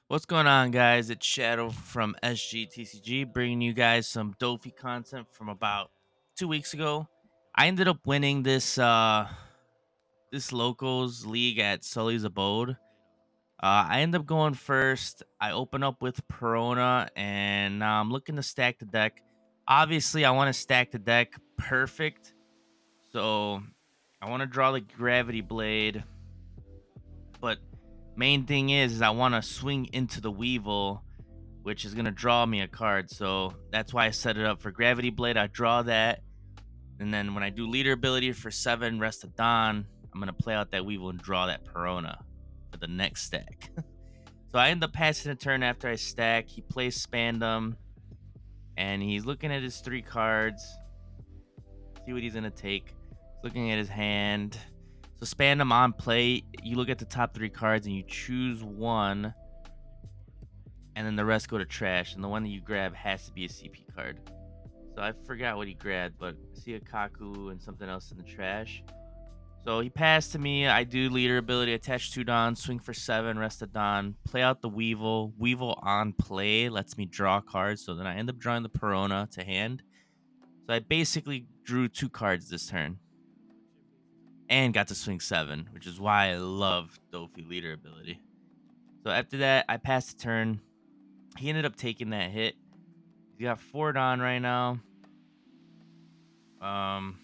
What's going on, guys? It's Shadow from SG bringing you guys some Dofi content from about 2 weeks ago. I ended up winning this locals league at Sully's Abode. I ended up going first. I open up with Perona, and now I'm looking to stack the deck. Obviously, I want to stack the deck perfect, so I want to draw the Gravity Blade. But main thing is I want to swing into the Weevil, which is going to draw me a card. So that's why I set it up for Gravity Blade. I draw that. And then when I do leader ability for 7, Rest of Dawn, I'm going to play out that Weevil and draw that Perona for the next stack. So I end up passing a turn after I stack. He plays Spandom, and he's looking at his 3 cards, see what he's going to take. He's looking at his hand. So Spandom on play, you look at the top 3 cards and you choose one, and then the rest go to trash, and the one that you grab has to be a CP card. So I forgot what he grabbed, but I see a Kaku and something else in the trash. So he passed to me. I do leader ability, attach 2 Dawn, swing for 7, rest of Dawn, play out the Weevil. Weevil on play lets me draw cards, so then I end up drawing the Perona to hand. So I basically drew 2 cards this turn and got to swing 7, which is why I love Dofi leader ability. So after that, I passed the turn. He ended up taking that hit. He's got 4 Dawn right now. Um,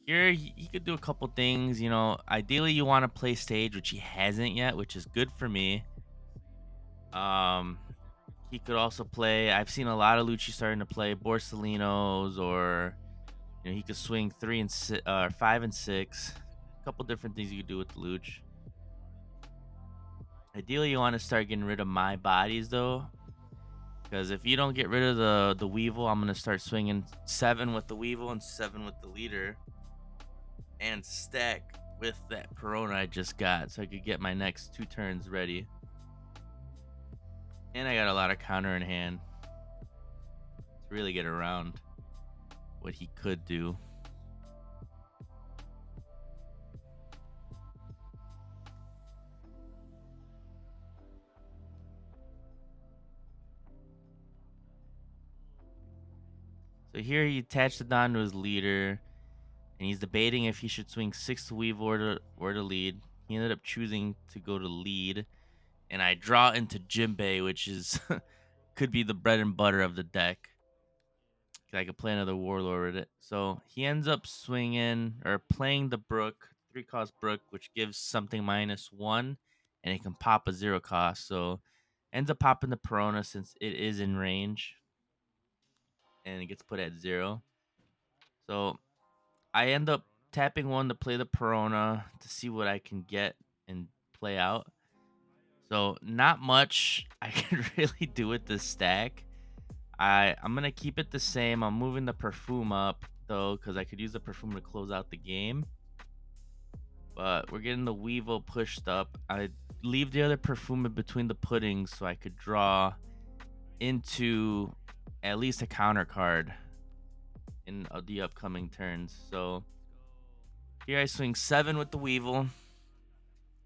Here he could do a couple things. Ideally you want to play stage, which he hasn't yet, which is good for me. Um, he could also play. I've seen a lot of Lucci starting to play Borsalinos, or he could swing 5 and 6. A couple different things you could do with the Luch. Ideally, you want to start getting rid of my bodies though, because if you don't get rid of the Weevil, I'm gonna start swinging 7 with the Weevil and 7 with the leader, and stack with that Perona I just got, so I could get my next 2 turns ready. And I got a lot of counter in hand to really get around what he could do. So here he attached the Don to his leader, and he's debating if he should swing 6 to Weevil or to lead. He ended up choosing to go to lead, and I draw into Jinbei, which is could be the bread and butter of the deck. I could play another Warlord with it. So he ends up swinging or playing the Brook, 3-cost Brook, which gives something -1, and it can pop a 0-cost. So ends up popping the Perona since it is in range, and it gets put at 0. So I end up tapping 1 to play the Perona to see what I can get and play out. So not much I can really do with this stack. I'm gonna keep it the same. I'm moving the perfume up though, because I could use the perfume to close out the game. But we're getting the Weevil pushed up. I leave the other perfume in between the puddings so I could draw into at least a counter card in the upcoming turns. So here I swing 7 with the Weevil,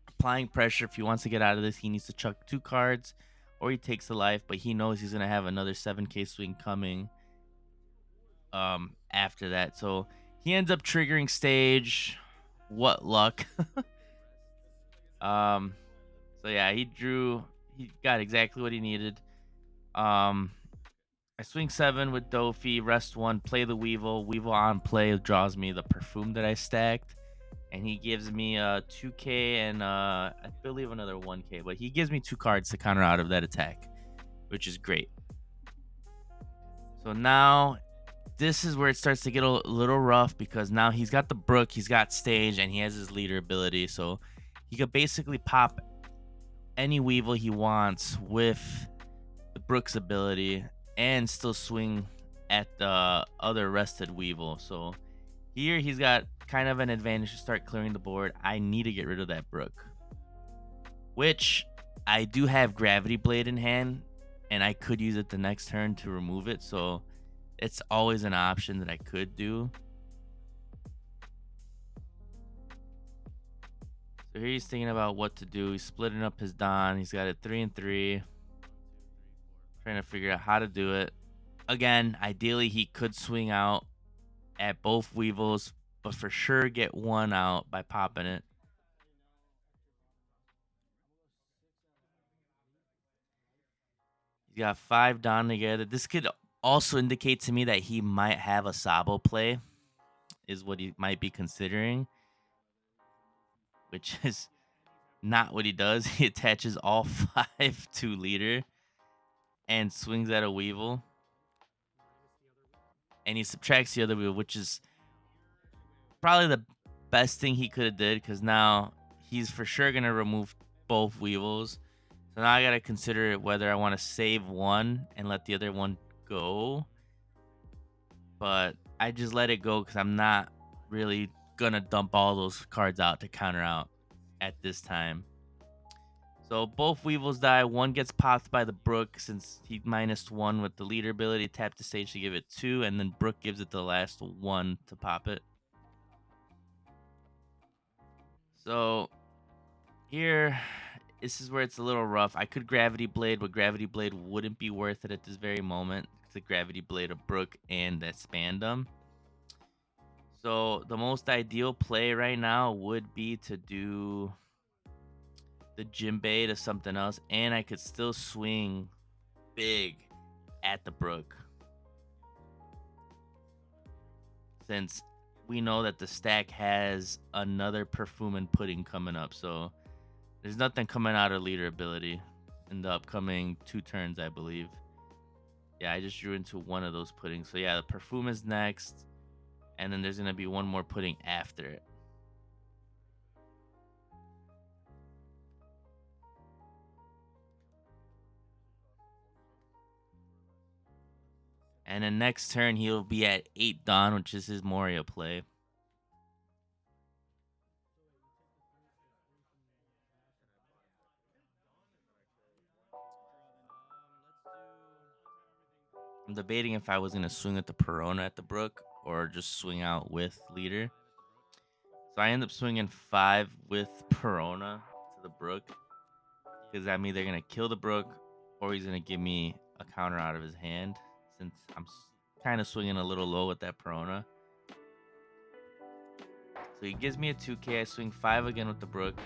applying pressure. If he wants to get out of this, he needs to chuck 2 cards, or he takes the life. But he knows he's gonna have another 7k swing coming after that. So he ends up triggering stage. What luck. um so yeah, he got exactly what he needed. I swing 7 with Dofi, rest 1, play the Weevil on play draws me the perfume that I stacked, and he gives me a 2k and I believe another 1k, but he gives me 2 cards to counter out of that attack, which is great. So now this is where it starts to get a little rough, because now he's got the Brook, he's got stage, and he has his leader ability. So he could basically pop any Weevil he wants with the Brook's ability and still swing at the other rested Weevil. So here he's got kind of an advantage to start clearing the board. I need to get rid of that Brook, which I do have Gravity Blade in hand, and I could use it the next turn to remove it. So it's always an option that I could do. So here he's thinking about what to do. He's splitting up his Don. He's got it 3 and 3. Trying to figure out how to do it. Again, ideally he could swing out at both Weevils, but for sure get one out by popping it. He's got 5 Don together. This could also indicate to me that he might have a Sabo play, is what he might be considering, which is not what he does. He attaches all 5 to leader and swings at a Weevil. And he subtracts the other Weevil, which is probably the best thing he could have did, because now he's for sure going to remove both Weevils. So now I got to consider whether I want to save one and let the other one go. But I just let it go because I'm not really going to dump all those cards out to counter out at this time. So both Weevils die. One gets popped by the Brook since he -1 with the leader ability. Tap the stage to give it 2, and then Brook gives it the last 1 to pop it. So here, this is where it's a little rough. I could Gravity Blade, but Gravity Blade wouldn't be worth it at this very moment. It's a Gravity Blade of Brook and that Spandum. So the most ideal play right now would be to do the Jinbei to something else, and I could still swing big at the Brook, since we know that the stack has another Perfume and Pudding coming up. So there's nothing coming out of leader ability in the upcoming 2 turns, I believe. Yeah, I just drew into one of those puddings. So yeah, the Perfume is next, and then there's gonna be one more pudding after it. And then next turn he'll be at 8 Dawn, which is his Moria play. I'm debating if I was gonna swing at the Perona at the Brook or just swing out with leader. So I end up swinging 5 with Perona to the Brook, because I'm either gonna kill the Brook or he's gonna give me a counter out of his hand, since I'm kind of swinging a little low with that Perona. So he gives me a 2k. I swing 5 again with the Brook.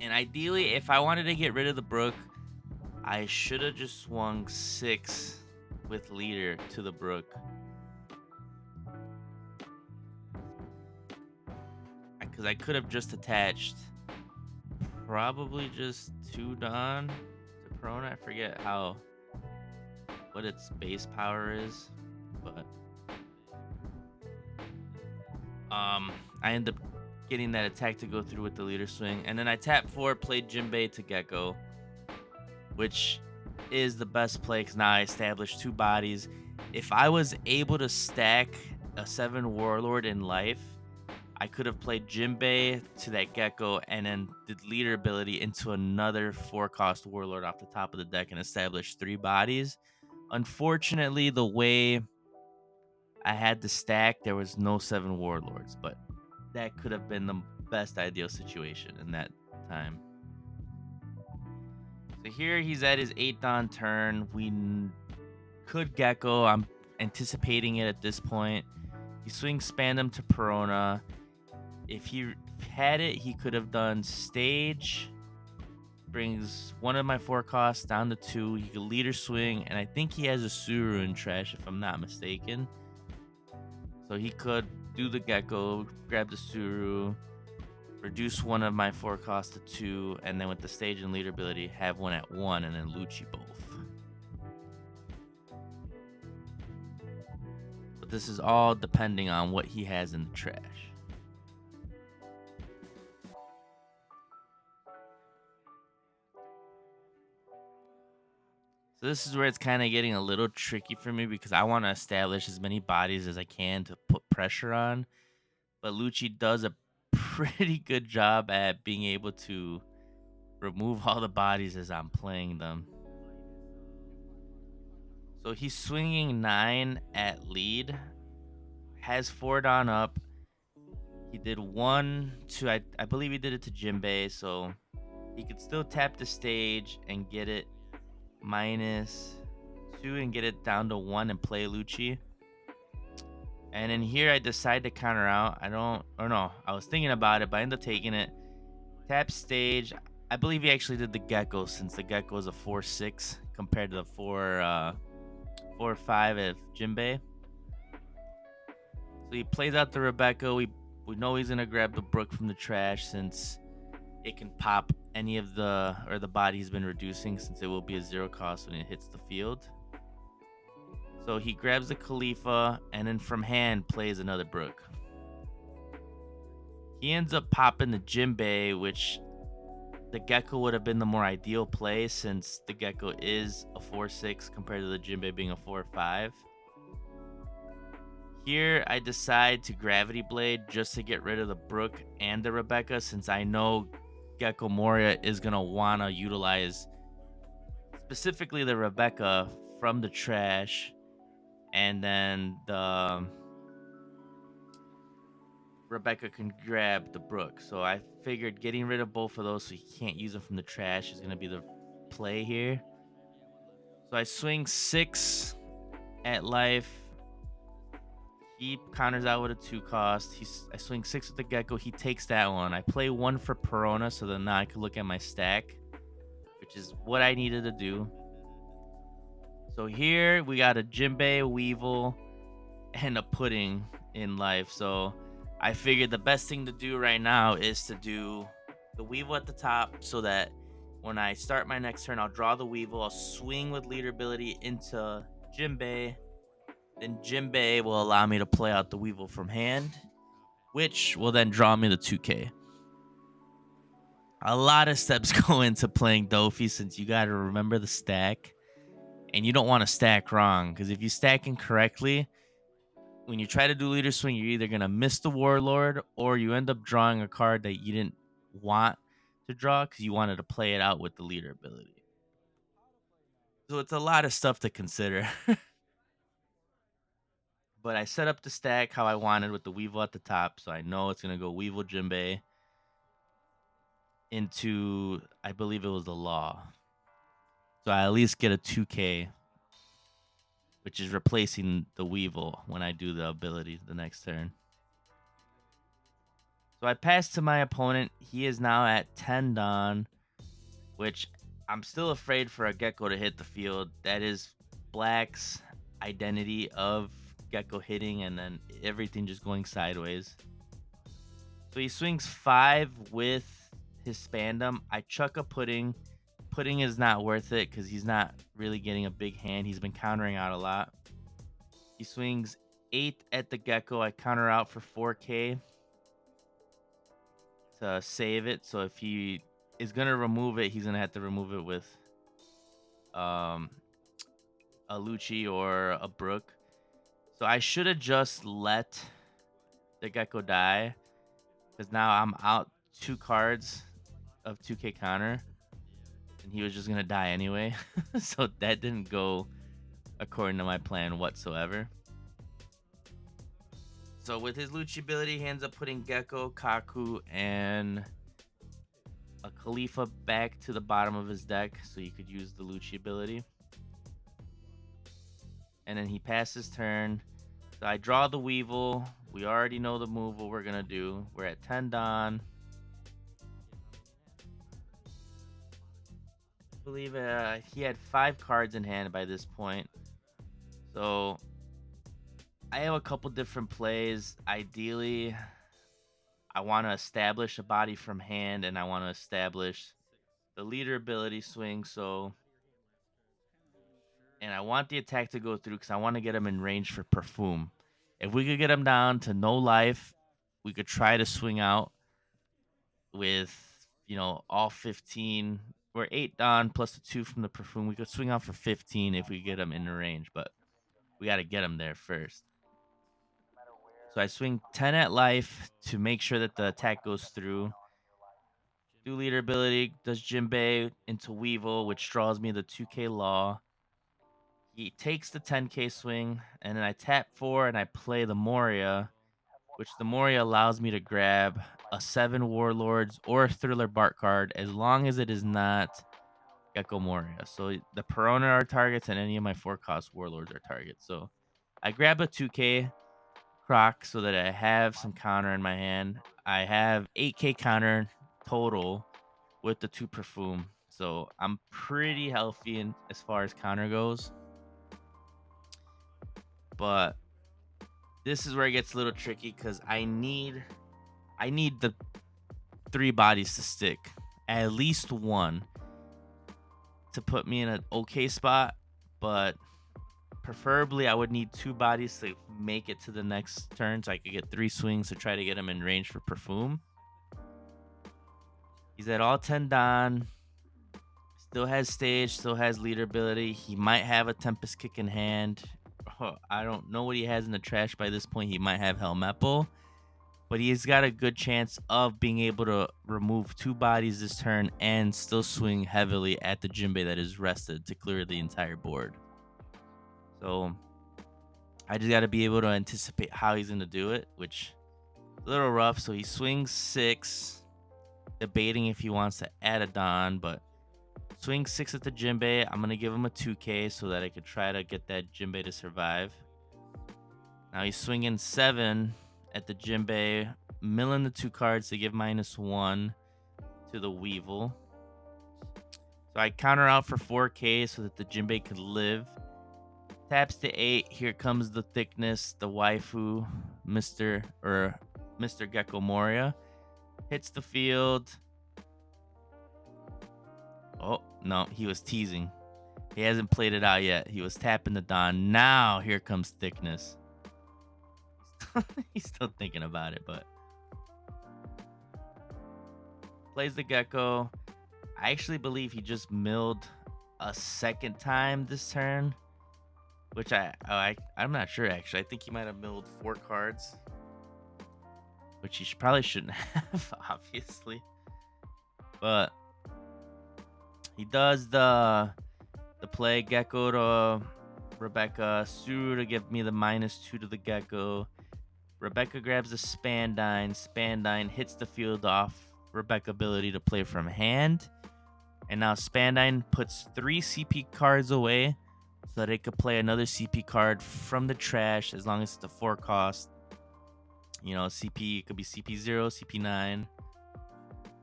And ideally, if I wanted to get rid of the Brook, I should have just swung 6 with leader to the Brook, because I could have just attached probably just 2 Dawn to Perona. I forget what its base power is, but I end up getting that attack to go through with the leader swing, and then I tap 4, played Jinbei to Gecko, which is the best play because now I established 2 bodies. If I was able to stack a 7 Warlord in life, I could have played Jinbei to that Gecko and then the leader ability into another 4-cost Warlord off the top of the deck and established 3 bodies. Unfortunately, the way I had the stack, there was no 7 Warlords, but that could have been the best ideal situation in that time. So here he's at his 8 Dawn turn. We could Gecko. I'm anticipating it at this point. He swings Spandum to Perona. If he had it, he could have done stage. Brings one of my 4 costs down to 2. He could leader swing, and I think he has a Suru in trash if I'm not mistaken. So he could do the Gecko, grab the Suru, reduce one of my 4 costs to 2, and then with the stage and leader ability, have one at 1, and then Lucci both. But this is all depending on what he has in the trash. So this is where it's kind of getting a little tricky for me, because I want to establish as many bodies as I can to put pressure on. But Lucci does a pretty good job at being able to remove all the bodies as I'm playing them. So he's swinging 9 at lead, has 4 Dawn up. He did 1, 2. I believe he did it to Jinbei, so he could still tap the stage and get it -2 and get it down to 1 and play Lucci. And in here, I decide to counter out. I don't, or no, I was thinking about it, but I ended up taking it. Tap stage. I believe he actually did the Gecko since the Gecko is a 4/6 compared to the 4/5 of Jinbei. So he plays out the Rebecca. We know he's gonna grab the Brook from the trash since it can pop any of the body he's been reducing since it will be a 0 cost when it hits the field. So he grabs the Khalifa and then from hand plays another Brook. He ends up popping the Jinbei, which the Gecko would have been the more ideal play since the Gecko is a 4/6 compared to the Jinbei being a 4/5. Here, I decide to Gravity Blade just to get rid of the Brook and the Rebecca since I know Gecko Moria is going to want to utilize specifically the Rebecca from the trash, and then the Rebecca can grab the Brook. So I figured getting rid of both of those so he can't use them from the trash is going to be the play here. So I swing 6 at life. He counters out with a 2 cost. I swing 6 with the Gecko. He takes that one. I play 1 for Perona so then now I can look at my stack, which is what I needed to do. So here we got a Jinbei, Weevil, and a Pudding in life. So I figured the best thing to do right now is to do the Weevil at the top so that when I start my next turn, I'll draw the Weevil. I'll swing with leader ability into Jinbei. Then Jinbei will allow me to play out the Weevil from hand, which will then draw me the 2K. A lot of steps go into playing Dofi since you got to remember the stack. And you don't want to stack wrong, because if you stack incorrectly, when you try to do leader swing, you're either going to miss the Warlord or you end up drawing a card that you didn't want to draw because you wanted to play it out with the leader ability. So it's a lot of stuff to consider. But I set up the stack how I wanted with the Weevil at the top, so I know it's going to go Weevil Jinbei into, I believe it was the Law. So I at least get a 2K, which is replacing the Weevil when I do the ability the next turn. So I pass to my opponent. He is now at 10 Dawn, which I'm still afraid for a Gecko to hit the field. That is Black's identity of Gecko hitting and then everything just going sideways. So he swings 5 with his Spandam. I chuck a Pudding. Pudding is not worth it because he's not really getting a big hand. He's been countering out a lot. He swings 8 at the Gecko. I counter out for 4K to save it. So if he is going to remove it, he's going to have to remove it with a Lucci or a Brook. So I should have just let the Gecko die because now I'm out 2 cards of 2K counter. And he was just going to die anyway. So that didn't go according to my plan whatsoever. So with his Lucci ability, he ends up putting Gecko, Kaku, and a Khalifa back to the bottom of his deck so you could use the Lucci ability. And then he passes turn. So I draw the Weevil. We already know the move, what we're going to do. We're at 10 Dawn. I believe he had 5 cards in hand by this point. So I have a couple different plays. Ideally, I want to establish a body from hand and I want to establish the leader ability swing. And I want the attack to go through because I want to get him in range for Perfume. If we could get him down to no life, we could try to swing out with, all 15. We're 8 Dawn plus the 2 from the Perfume. We could swing out for 15 if we get him in the range, but we got to get him there first. So I swing 10 at life to make sure that the attack goes through. Do leader ability, does Jinbei into Weevil, which draws me the 2K Law. He takes the 10K swing, and then I tap 4 and I play the Moria. which the Moria allows me to grab a 7 Warlords or a Thriller Bark card as long as it is not Gecko Moria. So the Perona are targets and any of my 4-cost Warlords are targets. So I grab a 2K Croc so that I have some counter in my hand. I have 8K counter total with the 2 Perfume. So I'm pretty healthy in as far as counter goes. But this is where it gets a little tricky because I need the 3 bodies to stick. At least one to put me in an okay spot, but preferably I would need 2 bodies to make it to the next turn so I could get 3 swings to try to get him in range for Perfume. He's at all 10 Don. Still has stage, still has leader ability. He might have a Tempest Kick in hand. I don't know what he has in the trash by this point. He might have Helmepo, but he's got a good chance of being able to remove 2 bodies this turn and still swing heavily at the Jinbei that is rested to clear the entire board. So I just got to be able to anticipate how he's going to do it, which is a little rough. So he swings 6, debating if he wants to add a Don, but swing 6 at the Jinbei. I'm going to give him a 2K so that I could try to get that Jinbei to survive. Now he's swinging 7 at the Jinbei, milling the 2 cards to give -1 to the Weevil. So I counter out for 4K so that the Jinbei could live. Taps to 8. Here comes the thickness, the waifu, Mr. Gecko Moria. Hits the field. Oh, no, he was teasing. He hasn't played it out yet. He was tapping the Don. Now here comes thickness. He's still thinking about it, but plays the Gecko. I actually believe he just milled a second time this turn, which I'm not sure actually. I think he might have milled 4 cards, which he probably shouldn't have, obviously. But he does the play Gecko to Rebecca, Sue to give me the -2 to the Gecko. Rebecca grabs the Spandine. Spandine hits the field off Rebecca's ability to play from hand. And now Spandine puts 3 CP cards away so that it could play another CP card from the trash as long as it's a 4 cost. You know, CP, it could be CP0, CP9.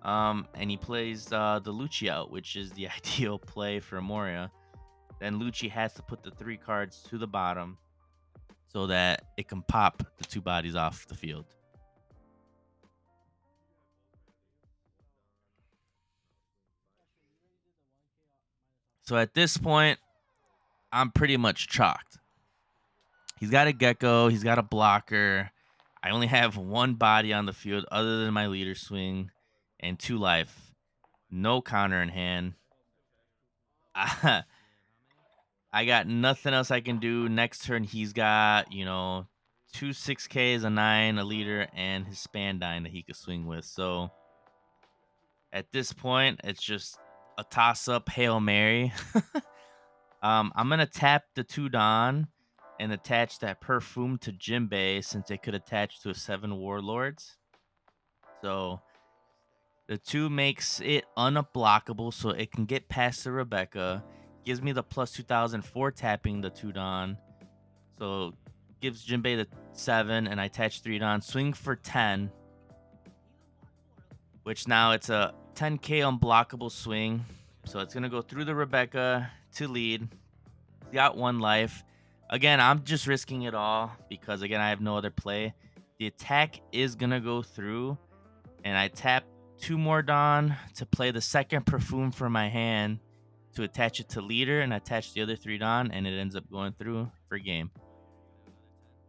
And he plays the Lucci out, which is the ideal play for Moria. Then Lucci has to put the 3 cards to the bottom so that it can pop the 2 bodies off the field. So at this point, I'm pretty much chalked. He's got a Gecko. He's got a blocker. I only have 1 body on the field other than my leader swing and 2 life. No counter in hand. I got nothing else I can do. Next turn, he's got, 2 6Ks, a 9, a leader, and his Spandine that he could swing with. So at this point, it's just a toss-up Hail Mary. I'm going to tap the 2 Don and attach that Perfume to Jinbei since it could attach to a 7 Warlords. So the 2 makes it unblockable so it can get past the Rebecca. Gives me the plus 2000 for tapping the 2 Don. So gives Jinbei the 7 and I attach 3 Don. Swing for 10. Which now it's a 10K unblockable swing. So it's going to go through the Rebecca to lead. He's got 1 life. Again, I'm just risking it all because, again, I have no other play. The attack is going to go through. And I tap 2 more Dawn to play the second Perfume for my hand to attach it to leader and attach the other 3 Dawn. And it ends up going through for game.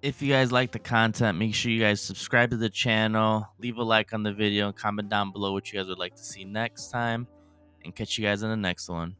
If you guys like the content, make sure you guys subscribe to the channel, leave a like on the video, and comment down below what you guys would like to see next time. And catch you guys in the next one.